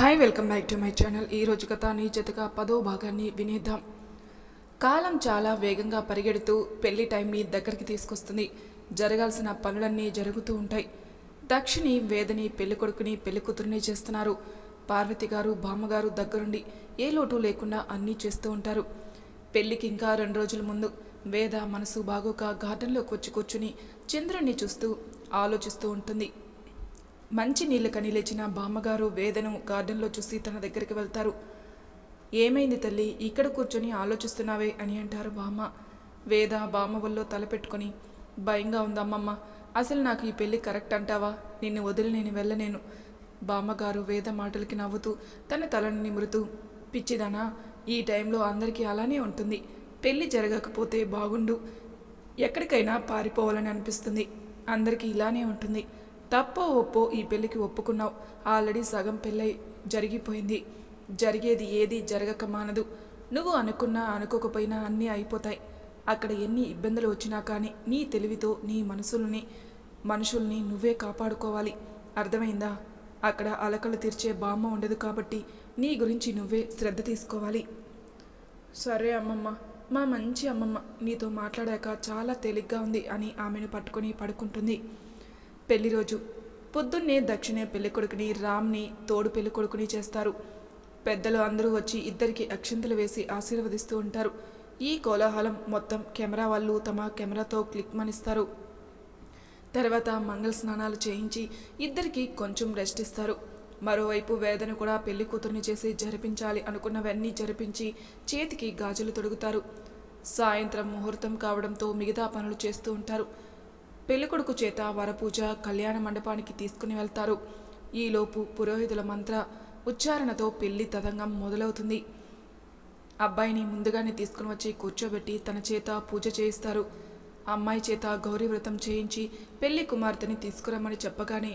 Hi welcome back to my channel. ఈరోజు కథ నీ జతగా 10వ భాగాన్ని వినేద్దాం. కాలం చాలా వేగంగా పరిగెడుతూ పెళ్లి టైంని దగ్గరికి తీసుకొస్తుంది. జరగాల్సిన పనులన్నీ జరుగుతూ ఉంటాయి. దక్షిణి వేదని పెళ్లి కొడుకుని పెళ్లి కూతురుని చేస్తున్నారు. పార్వతి గారు బామ్మగారు దగ్గరుండి ఏ లోటు లేకుండా అన్నీ చేస్తూ ఉంటారు. పెళ్లికి ఇంకా 2 రోజుల ముందు వేద మనసు బాగోక గార్డెన్లోకి వచ్చి కూర్చుని చంద్రుణ్ణి చూస్తూ ఆలోచిస్తూ ఉంటుంది. మంచి నీళ్ళకని లేచిన బామ్మగారు వేదను గార్డెన్లో చూసి తన దగ్గరికి వెళ్తారు. ఏమైంది తల్లి, ఇక్కడ కూర్చొని ఆలోచిస్తున్నావే అని అంటారు బామ్మ. వేద బామ్మ వల్ల తలపెట్టుకొని, భయంగా ఉందమ్మమ్మ, అసలు నాకు ఈ పెళ్ళి కరెక్ట్ అంటావా? నిన్ను వదిలి నేను వెళ్ళలేను. బామ్మగారు వేద మాటలకి నవ్వుతూ తన తలను నిమురుతూ, పిచ్చిదానా, ఈ టైంలో అందరికీ అలానే ఉంటుంది. పెళ్ళి జరగకపోతే బాగుండు, ఎక్కడికైనా పారిపోవాలని అనిపిస్తుంది. అందరికీ ఇలానే ఉంటుంది. తప్పో ఒప్పో ఈ పెళ్ళికి ఒప్పుకున్నావు. ఆల్రెడీ సగం పెళ్ళై జరిగిపోయింది. జరిగేది ఏది జరగక మానదు. నువ్వు అనుకున్నా అనుకోకపోయినా అన్నీ అయిపోతాయి. అక్కడ ఎన్ని ఇబ్బందులు వచ్చినా కానీ నీ తెలివితో నీ మనుషుల్ని నువ్వే కాపాడుకోవాలి. అర్థమైందా? అక్కడ అలకలు తీర్చే బామ్మ ఉండదు కాబట్టి నీ గురించి నువ్వే శ్రద్ధ తీసుకోవాలి. సరే అమ్మమ్మ, మా మంచి అమ్మమ్మ, నీతో మాట్లాడాక చాలా తేలిగ్గా ఉంది అని ఆమెను పట్టుకొని పడుకుంటుంది. పెళ్లి రోజు పొద్దున్నే దక్షిణే పెళ్ళికొడుకుని రామ్ని తోడు పెళ్ళికొడుకుని చేస్తారు. పెద్దలు అందరూ వచ్చి ఇద్దరికి అక్షింతలు వేసి ఆశీర్వదిస్తూ ఉంటారు. ఈ కోలాహలం మొత్తం కెమెరా వాళ్ళు తమ కెమెరాతో క్లిక్ మనిస్తారు. తర్వాత మంగళ స్నానాలు చేయించి ఇద్దరికి కొంచెం రెస్ట్ ఇస్తారు. మరోవైపు వేదన కూడా పెళ్లి కూతుర్ని చేసి జరిపించాలి అనుకున్నవన్నీ జరిపించి చేతికి గాజులు తొడుగుతారు. సాయంత్రం ముహూర్తం కావడంతో మిగతా పనులు చేస్తూ ఉంటారు. పెళ్ళికొడుకు చేత వరపూజ కళ్యాణ మండపానికి తీసుకుని వెళ్తారు. ఈలోపు పురోహితుల మంత్ర ఉచ్చారణతో పెళ్లి తదంగం మొదలవుతుంది. అబ్బాయిని ముందుగానే తీసుకుని వచ్చి కూర్చోబెట్టి తన చేత పూజ చేయిస్తారు. అమ్మాయి చేత గౌరీ వ్రతం చేయించి పెళ్లి కుమార్తెని తీసుకురమ్మని చెప్పగానే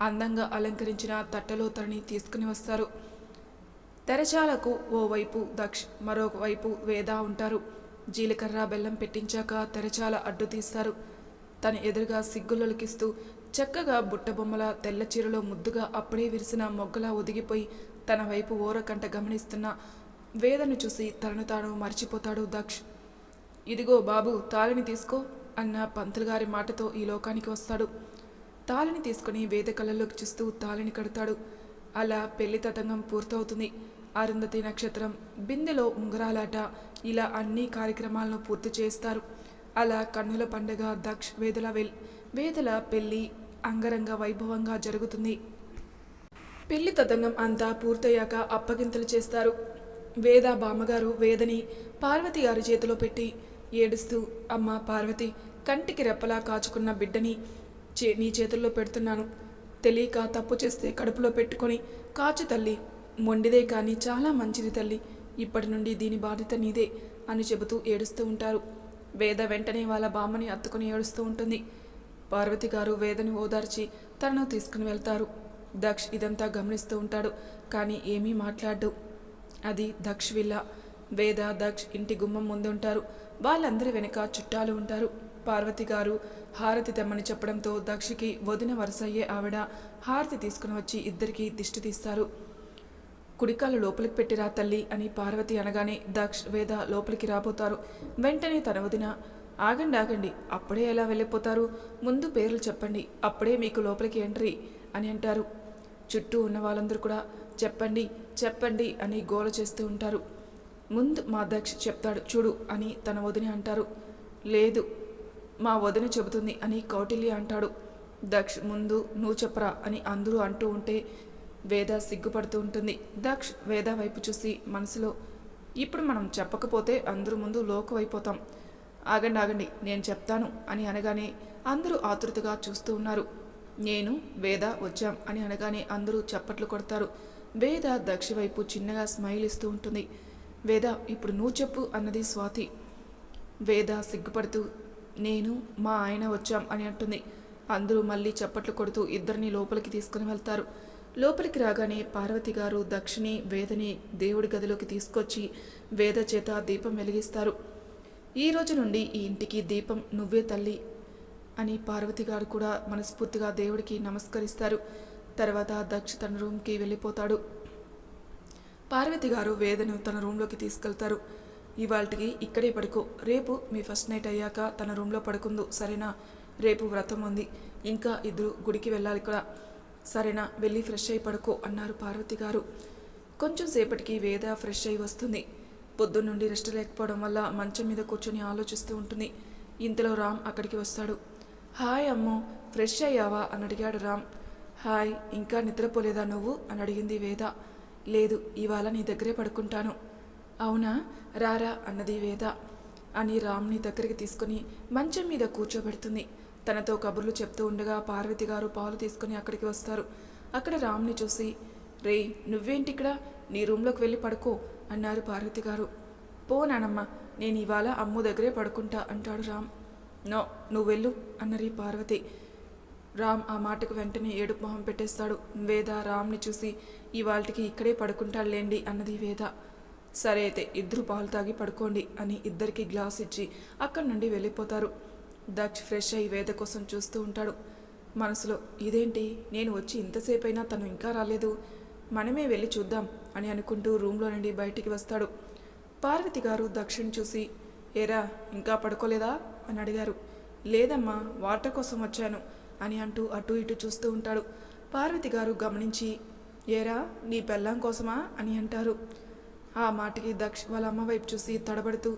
అందంగా అలంకరించిన తట్టలో తనని తీసుకుని వస్తారు. తెరచాలకు ఓవైపు దక్ష్, మరోవైపు వేద ఉంటారు. జీలకర్ర బెల్లం పెట్టించాక తెరచాల అడ్డు తీస్తారు. తన ఎదురుగా సిగ్గులొలికిస్తూ చక్కగా బుట్టబొమ్మల తెల్ల చీరలో ముద్దుగా అప్పుడే విరిసిన మొగ్గలా ఒదిగిపోయి తన వైపు ఓరకంట గమనిస్తున్న వేదను చూసి తనను తాను మర్చిపోతాడు దక్ష్. ఇదిగో బాబు, తాళిని తీసుకో అన్న పంతులు గారి మాటతో ఈ లోకానికి వస్తాడు. తాళిని తీసుకుని వేద కళ్ళలోకి చూస్తూ తాళిని కడతాడు. అలా పెళ్లి తతంగం పూర్తవుతుంది. అరుంధతి నక్షత్రం, బిందెలో ఉంగరాలాట, ఇలా అన్ని కార్యక్రమాలను పూర్తి చేస్తారు. అలా కన్నుల పండుగ దక్ష్ వేదల పెళ్లి అంగరంగ వైభవంగా జరుగుతుంది. పెళ్లి తతంగం అంతా పూర్తయ్యాక అప్పగింతలు చేస్తారు. వేద బామ్మగారు వేదని పార్వతి గారి చేతిలో పెట్టి ఏడుస్తూ, అమ్మ పార్వతి, కంటికి రెప్పలా కాచుకున్న బిడ్డని నీ చేతుల్లో పెడుతున్నాను. తెలియక తప్పు చేస్తే కడుపులో పెట్టుకొని కాచు తల్లి, మొండిదే కానీ చాలా మంచిది తల్లి, ఇప్పటి నుండి దీని బాధ్యత నీదే అని చెబుతూ ఏడుస్తూ ఉంటారు. వేద వెంటనే వాళ్ళ బామ్మని అత్తుకుని ఏడుస్తూ ఉంటుంది. పార్వతి గారు వేదని ఓదార్చి తనను తీసుకుని వెళ్తారు. దక్ష్ ఇదంతా గమనిస్తూ ఉంటాడు, కానీ ఏమీ మాట్లాడ్డు. అది దక్ష్ విల్ల. వేద దక్ష్ ఇంటి గుమ్మం ముందు ఉంటారు. వాళ్ళందరి వెనుక చుట్టాలు ఉంటారు. పార్వతి గారు హారతి తెమ్మని చెప్పడంతో దక్షికి వదిన వరుసయ్యే ఆవిడ హారతి తీసుకుని వచ్చి ఇద్దరికి దిష్టి తీస్తారు. కుడికాలు లోపలికి పెట్టిరా తల్లి అని పార్వతి అనగానే దక్ష్ వేద లోపలికి రాబోతారు. వెంటనే తన వదిన, ఆగండి, అప్పుడే ఎలా వెళ్ళిపోతారు? ముందు పేర్లు చెప్పండి, అప్పుడే మీకు లోపలికి ఎంట్రీ అని అంటారు. చుట్టూ ఉన్న వాళ్ళందరూ కూడా చెప్పండి అని గోల చేస్తూ ఉంటారు. ముందు మా దక్ష్ చెప్తాడు చూడు అని తన వదిన అంటారు. లేదు, మా వదిన చెబుతుంది అని కౌటిల్య అంటాడు. దక్ష్ ముందు నువ్వు చెప్పరా అని అందరూ అంటూ ఉంటే వేద సిగ్గుపడుతూ ఉంటుంది. దక్ష్ వేద వైపు చూసి మనసులో, ఇప్పుడు మనం చెప్పకపోతే అందరూ ముందు లోకమైపోతాం. ఆగండి, నేను చెప్తాను అని అనగానే అందరూ ఆతృతగా చూస్తూ ఉన్నారు. నేను వేద వచ్చాం అని అనగానే అందరూ చప్పట్లు కొడతారు. వేద దక్ష వైపు చిన్నగా స్మైల్ ఇస్తూ ఉంటుంది. వేద, ఇప్పుడు నువ్వు చెప్పు అన్నది స్వాతి. వేద సిగ్గుపడుతూ, నేను మా ఆయన వచ్చాం అని అంటుంది. అందరూ మళ్ళీ చప్పట్లు కొడుతూ ఇద్దరిని లోపలికి తీసుకుని వెళ్తారు. లోపలికి రాగానే పార్వతి గారు దక్షిణి వేదని దేవుడి గదిలోకి తీసుకొచ్చి వేద చేత దీపం వెలిగిస్తారు. ఈ రోజు నుండి ఈ ఇంటికి దీపం నువ్వే తల్లి అని పార్వతి గారు కూడా మనస్ఫూర్తిగా దేవుడికి నమస్కరిస్తారు. తర్వాత దక్ష తన రూమ్కి వెళ్ళిపోతాడు. పార్వతి గారు వేదను తన రూమ్లోకి తీసుకెళ్తారు. ఇవాళకి ఇక్కడే పడుకో, రేపు మీ ఫస్ట్ నైట్ అయ్యాక తన రూమ్లో పడుకుందు, సరేనా? రేపు వ్రతం ఉంది, ఇంకా ఇద్దరు గుడికి వెళ్ళాలి కూడా, సరేనా? వెళ్ళి ఫ్రెష్ అయి పడుకో అన్నారు పార్వతి గారు. కొంచెం సేపటికి వేద ఫ్రెష్ అయి వస్తుంది. పొద్దున్నుండి రెస్ట్ లేకపోవడం వల్ల మంచం మీద కూర్చొని ఆలోచిస్తూ ఉంటుంది. ఇంతలో రామ్ అక్కడికి వస్తాడు. హాయ్ అమ్మో, ఫ్రెష్ అయ్యావా అని అడిగాడు రామ్. హాయ్, ఇంకా నిద్రపోలేదా నువ్వు అని అడిగింది వేద. లేదు, ఇవాళ నీ దగ్గరే పడుకుంటాను. అవునా, రారా అన్నది వేద. అని రామ్ని దగ్గరికి తీసుకుని మంచం మీద కూర్చోబెడుతుంది. తనతో కబుర్లు చెప్తూ ఉండగా పార్వతి గారు పాలు తీసుకుని అక్కడికి వస్తారు. అక్కడ రామ్ని చూసి, రే నువ్వేంటి ఇక్కడ, నీ రూమ్లోకి వెళ్ళి పడుకో అన్నారు పార్వతి గారు. పో నానమ్మ, నేను ఇవాళ అమ్ము దగ్గరే పడుకుంటా అంటాడు రామ్. నో, నువ్వు వెళ్ళు అన్నది పార్వతి. రామ్ ఆ మాటకు వెంటనే ఏడుపు మొహం పెట్టేస్తాడు. వేద రామ్ని చూసి, ఇవాళకి ఇక్కడే పడుకుంటాడులేండి అన్నది వేద. సరే అయితే ఇద్దరు పాలు తాగి పడుకోండి అని ఇద్దరికి గ్లాస్ ఇచ్చి అక్కడి నుండి వెళ్ళిపోతారు. దక్ష్ ఫ్రెష్ అయ్యి వేద కోసం చూస్తూ ఉంటాడు. మనసులో, ఇదేంటి నేను వచ్చి ఇంతసేపు అయినా తను ఇంకా రాలేదు, మనమే వెళ్ళి చూద్దాం అని అనుకుంటూ రూమ్లో నుండి బయటికి వస్తాడు. పార్వతి గారు దక్షిణ్ చూసి, ఏరా ఇంకా పడుకోలేదా అని అడిగారు. లేదమ్మా, వాటర్ కోసం వచ్చాను అని అంటూ అటు ఇటు చూస్తూ ఉంటాడు. పార్వతి గారు గమనించి, ఏరా నీ పెళ్ళాం కోసమా అని అంటారు. ఆ మాటకి దక్ష్ వాళ్ళ అమ్మ వైపు చూసి తడబడుతూ,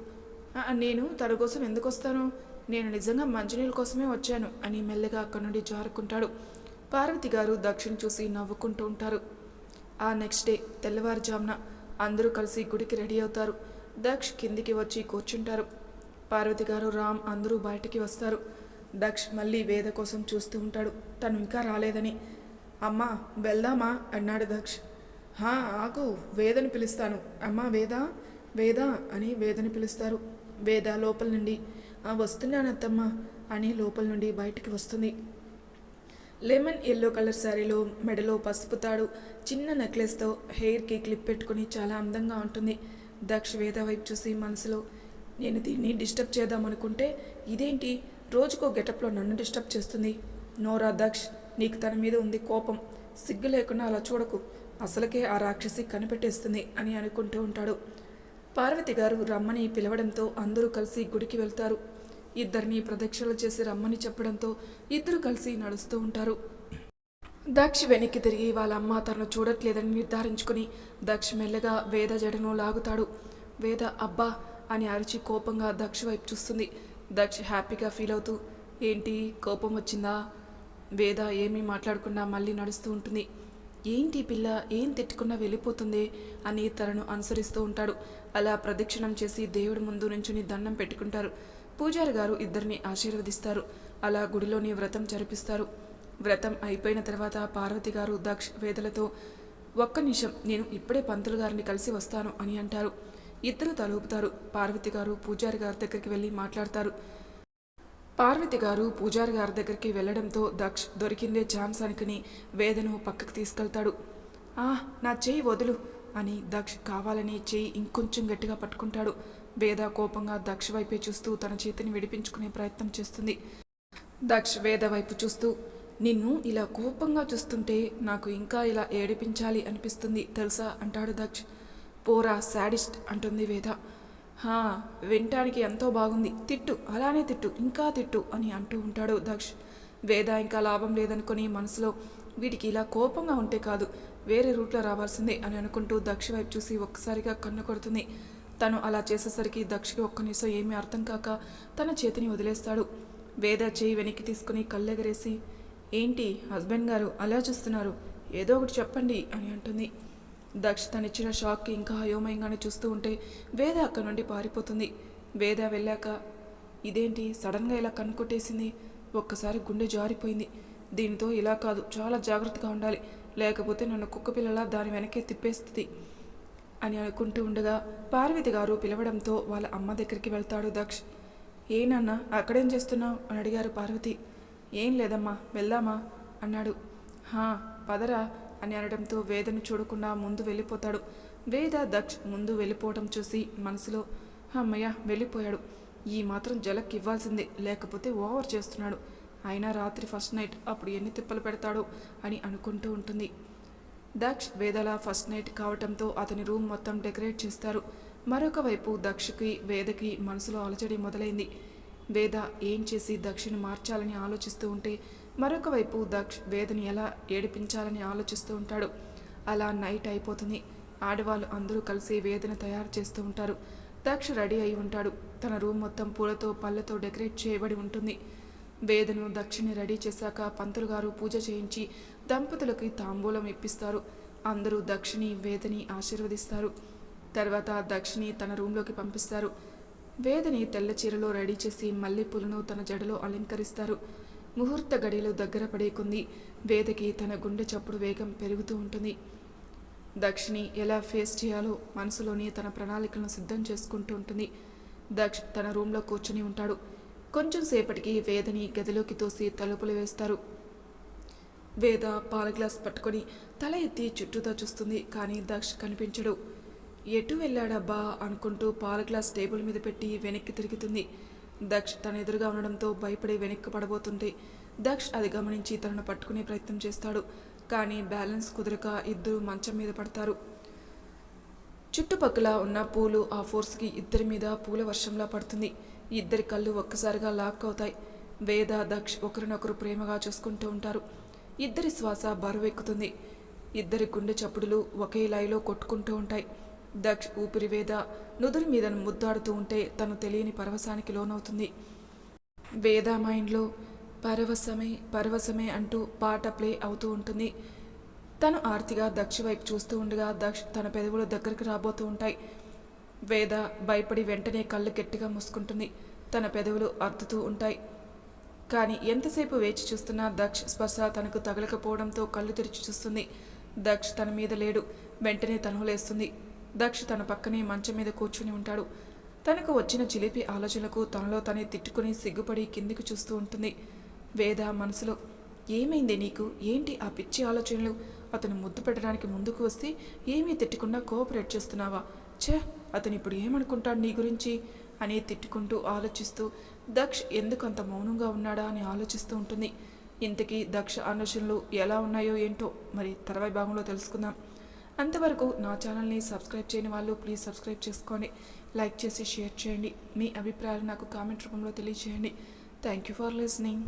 నేను తన కోసం ఎందుకు వస్తాను, నేను నిజంగా మంచినీళ్ళ కోసమే వచ్చాను అని మెల్లగా అక్కడి నుండి జారుకుంటాడు. పార్వతి గారు దక్షిణ్ చూసి నవ్వుకుంటూ ఉంటారు. ఆ నెక్స్ట్ డే తెల్లవారుజామున అందరూ కలిసి గుడికి రెడీ అవుతారు. దక్ష్ కిందికి వచ్చి కూర్చుంటారు. పార్వతి గారు రామ్ అందరూ బయటికి వస్తారు. దక్ష్ మళ్ళీ వేద కోసం చూస్తూ ఉంటాడు, తను ఇంకా రాలేదని. అమ్మా వెళ్దామా అన్నాడు దక్ష్. ఆగు, వేదని పిలుస్తాను. అమ్మా వేద, వేద అని వేదని పిలుస్తారు. వేద లోపల నుండి వస్తున్నానత్తమ్మ అని లోపల నుండి బయటికి వస్తుంది. లెమన్ ఎల్లో కలర్ శారీలో మెడలో పసుపు తాడు, చిన్న నెక్లెస్తో హెయిర్కి క్లిప్ పెట్టుకుని చాలా అందంగా ఉంటుంది. దక్ష్ వేద వైపు చూసి మనసులో, నేను దీన్ని డిస్టర్బ్ చేద్దామనుకుంటే ఇదేంటి రోజుకో గెటప్లో నన్ను డిస్టర్బ్ చేస్తుంది. నోరా దక్ష్, నీకు తన మీద ఉంది కోపం, సిగ్గు లేకుండా అలా చూడకు, అసలుకే ఆ రాక్షసి కనిపెట్టేస్తుంది అని అనుకుంటూ ఉంటాడు. పార్వతి గారు రమ్మని పిలవడంతో అందరూ కలిసి గుడికి వెళ్తారు. ఇద్దరిని ప్రదక్షిణలు చేసి రమ్మని చెప్పడంతో ఇద్దరు కలిసి నడుస్తూ ఉంటారు. దక్ష్ వెనక్కి తిరిగి వాళ్ళ అమ్మ తనను చూడట్లేదని నిర్ధారించుకుని దక్ష్ మెల్లగా వేద జడను లాగుతాడు. వేద అబ్బా అని అరిచి కోపంగా దక్ష్ వైపు చూస్తుంది. దక్ష్ హ్యాపీగా ఫీల్ అవుతూ, ఏంటి కోపం వచ్చిందా? వేద ఏమీ మాట్లాడకుండా మళ్ళీ నడుస్తూ ఉంటుంది. ఏంటి పిల్ల ఏం తిట్టుకున్నా వెళ్ళిపోతుంది అని తనను అనుసరిస్తూ ఉంటాడు. అలా ప్రదక్షిణం చేసి దేవుడి ముందు నుంచుని దండం పెట్టుకుంటారు. పూజారి గారు ఇద్దరిని ఆశీర్వదిస్తారు. అలా గుడిలోని వ్రతం జరిపిస్తారు. వ్రతం అయిపోయిన తర్వాత పార్వతి గారు దక్ష్ వేదలతో, ఒక్క నిమిషం, నేను ఇప్పుడే పంతులు గారిని కలిసి వస్తాను అని అంటారు. ఇద్దరు తలూపుతారు. పార్వతి గారు పూజారి గారి దగ్గరికి వెళ్ళి మాట్లాడతారు. పార్వతి గారు పూజారి గారి దగ్గరికి వెళ్ళడంతో దక్ష్ దొరికిందే ఛాన్స్ అనుకుని వేదను పక్కకు తీసుకెళ్తాడు. నా చెయ్యి వదులు అని దక్ష్ కావాలని చెయ్యి ఇంకొంచెం గట్టిగా పట్టుకుంటాడు. వేద కోపంగా దక్ష్ వైపే చూస్తూ తన చేతిని విడిపించుకునే ప్రయత్నం చేస్తుంది. దక్ష్ వేద వైపు చూస్తూ, నిన్ను ఇలా కోపంగా చూస్తుంటే నాకు ఇంకా ఇలా ఏడిపించాలి అనిపిస్తుంది తెలుసా అంటాడు దక్ష్. పోరా శాడిస్ట్ అంటుంది వేద. వినటానికి ఎంతో బాగుంది, తిట్టు, అలానే తిట్టు, ఇంకా తిట్టు అని అంటూ ఉంటాడు దక్ష్. వేద ఇంకా లాభం లేదనుకుని మనసులో, వీటికి ఇలా కోపంగా ఉంటే కాదు, వేరే రూట్లో రావాల్సిందే అని అనుకుంటూ దక్ష్ వైపు చూసి ఒక్కసారిగా కన్ను కొడుతుంది. తను అలా చేసేసరికి దక్షకి ఒక్క నిమిషం ఏమీ అర్థం కాక తన చేతిని వదిలేస్తాడు. వేద చేయి వెనక్కి తీసుకుని కళ్ళెగరేసి, ఏంటి హస్బెండ్ గారు అలా చూస్తున్నారు, ఏదో ఒకటి చెప్పండి అని అంటుంది. దక్ష్ తనిచ్చిన షాక్కి ఇంకా అయోమయంగానే చూస్తూ ఉంటే వేద అక్కడి నుండి పారిపోతుంది. వేద వెళ్ళాక, ఇదేంటి సడన్గా ఇలా కన్ను కొట్టేసింది, ఒక్కసారి గుండె జారిపోయింది, దీనితో ఇలా కాదు, చాలా జాగ్రత్తగా ఉండాలి, లేకపోతే నన్ను కుక్క పిల్లలా దాని వెనకే తిప్పేస్తుంది అని అనుకుంటూ ఉండగా పార్వతి గారు పిలవడంతో వాళ్ళ అమ్మ దగ్గరికి వెళ్తాడు దక్ష్. ఏనన్నా అక్కడేం చేస్తున్నావు అని అడిగారు పార్వతి. ఏం లేదమ్మా, వెళ్దామా అన్నాడు. పదరా అని అనడంతో వేదను చూడకుండా ముందు వెళ్ళిపోతాడు. వేద దక్ష్ ముందు వెళ్ళిపోవడం చూసి మనసులో, అమ్మయ్య వెళ్ళిపోయాడు, ఈ మాత్రం జలక్ ఇవ్వాల్సిందే, లేకపోతే ఓవర్ చేస్తున్నాడు, అయినా రాత్రి ఫస్ట్ నైట్, అప్పుడు ఎన్ని తిప్పలు పెడతాడో అని అనుకుంటూ ఉంటుంది. దక్ష్ వేదల ఫస్ట్ నైట్ కావటంతో అతని రూమ్ మొత్తం డెకరేట్ చేస్తారు. మరొక వైపు దక్షకి వేదకి మనసులో అలజడి మొదలైంది. వేద ఏం చేసి దక్షిని మార్చాలని ఆలోచిస్తూ ఉంటే మరొక వైపు దక్ష్ వేదని ఎలా ఏడిపించాలని ఆలోచిస్తూ ఉంటాడు. అలా నైట్ అయిపోతుంది. ఆడవాళ్ళు అందరూ కలిసి వేదను తయారు చేస్తూ ఉంటారు. దక్ష్ రెడీ అయి ఉంటాడు. తన రూమ్ మొత్తం పూలతో పళ్ళతో డెకరేట్ చేయబడి ఉంటుంది. వేదను దక్షిని రెడీ చేశాక పంతులు గారు పూజ చేయించి దంపతులకి తాంబూలం ఇప్పిస్తారు. అందరూ దక్షిని వేదని ఆశీర్వదిస్తారు. తర్వాత దక్షిని తన రూంలోకి పంపిస్తారు. వేదని తెల్ల చీరలో రెడీ చేసి మల్లెపూలను తన జడలో అలంకరిస్తారు. ముహూర్త గడియలు దగ్గర పడే కొంది వేదకి తన గుండె చప్పుడు వేగం పెరుగుతూ ఉంటుంది. దక్షిని ఎలా ఫేస్ చేయాలో మనసులోని తన ప్రణాళికలను సిద్ధం చేసుకుంటూ ఉంటుంది. దక్ష్ తన రూంలో కూర్చుని ఉంటాడు. కొంచెం సేపటికి వేదని గదిలోకి తోసి తలుపులు వేస్తారు. వేద పాల గ్లాస్ పట్టుకొని తల ఎత్తి చుట్టూతా చూస్తుంది. కానీ దక్ష్ కనిపించడు. ఎటు వెళ్ళాడబ్బా అనుకుంటూ పాల గ్లాస్ టేబుల్ మీద పెట్టి వెనక్కి తిరుగుతుంది. దక్ష్ తన ఎదురుగా ఉండడంతో భయపడి వెనక్కి పడబోతుంటే దక్ష్ అది గమనించి తనను పట్టుకునే ప్రయత్నం చేస్తాడు. కానీ బ్యాలెన్స్ కుదరక ఇద్దరు మంచం మీద పడతారు. చుట్టుపక్కల ఉన్న పూలు ఆ ఫోర్స్కి ఇద్దరి మీద పూల వర్షంలా పడుతుంది. ఇద్దరి కళ్ళు ఒక్కసారిగా లాక్ అవుతాయి. వేద దక్ష్ ఒకరినొకరు ప్రేమగా చూసుకుంటూ ఉంటారు. ఇద్దరి శ్వాస బరువెక్కుతుంది. ఇద్దరి గుండె చప్పుడులు ఒకే లైలో కొట్టుకుంటూ ఉంటాయి. దక్ష్ ఊపిరి వేద నుదురి మీద ముద్దాడుతూ ఉంటే తను తెలియని పరవశానికి లోనవుతుంది. వేద మైండ్లో పరవశమే పరవశమే అంటూ పాట ప్లే అవుతూ ఉంటుంది. తను ఆర్తిగా దక్ష్ వైపు చూస్తూ ఉండగా దక్ష్ తన పెదవులు దగ్గరికి రాబోతూ ఉంటాయి. వేద భయపడి వెంటనే కళ్ళు గట్టిగా మూసుకుంటుంది. తన పెదవులు అర్తుతూ ఉంటాయి. కానీ ఎంతసేపు వేచి చూస్తున్నా దక్ష్ స్పర్శ తనకు తగలకపోవడంతో కళ్ళు తెరిచి చూస్తుంది. దక్ష్ తన మీద లేడు. వెంటనే తను లేస్తుంది. దక్ష్ తన పక్కనే మంచం మీద కూర్చుని ఉంటాడు. తనకు వచ్చిన చిలిపి ఆలోచనలకు తనలో తనే తిట్టుకుని సిగ్గుపడి కిందికి చూస్తూ ఉంటుంది. వేద మనసులో ఏమైంది నీకు? ఏంటి ఆ పిచ్చి ఆలోచనలు? అతను ముద్దు పెట్టడానికి ముందుకు వస్తే ఏమీ తిట్టకుండా కోఆపరేట్ చేస్తున్నావా? ఛే, అతను ఇప్పుడు ఏమనుకుంటాడు నీ గురించి అని తిట్టుకుంటూ ఆలోచిస్తూ దక్ష్ ఎందుకు అంత మౌనంగా ఉన్నాడా అని ఆలోచిస్తూ ఉంటుంది. ఇంతకీ దక్ష ఆలోచనలు ఎలా ఉన్నాయో ఏంటో మరి తర్వాయి భాగంలో తెలుసుకుందాం. అంతవరకు నా ఛానల్ని సబ్స్క్రైబ్ చేయని వాళ్ళు ప్లీజ్ సబ్స్క్రైబ్ చేసుకోండి. లైక్ చేసి షేర్ చేయండి. మీ అభిప్రాయాలు నాకు కామెంట్ రూపంలో తెలియజేయండి. Thank you for listening.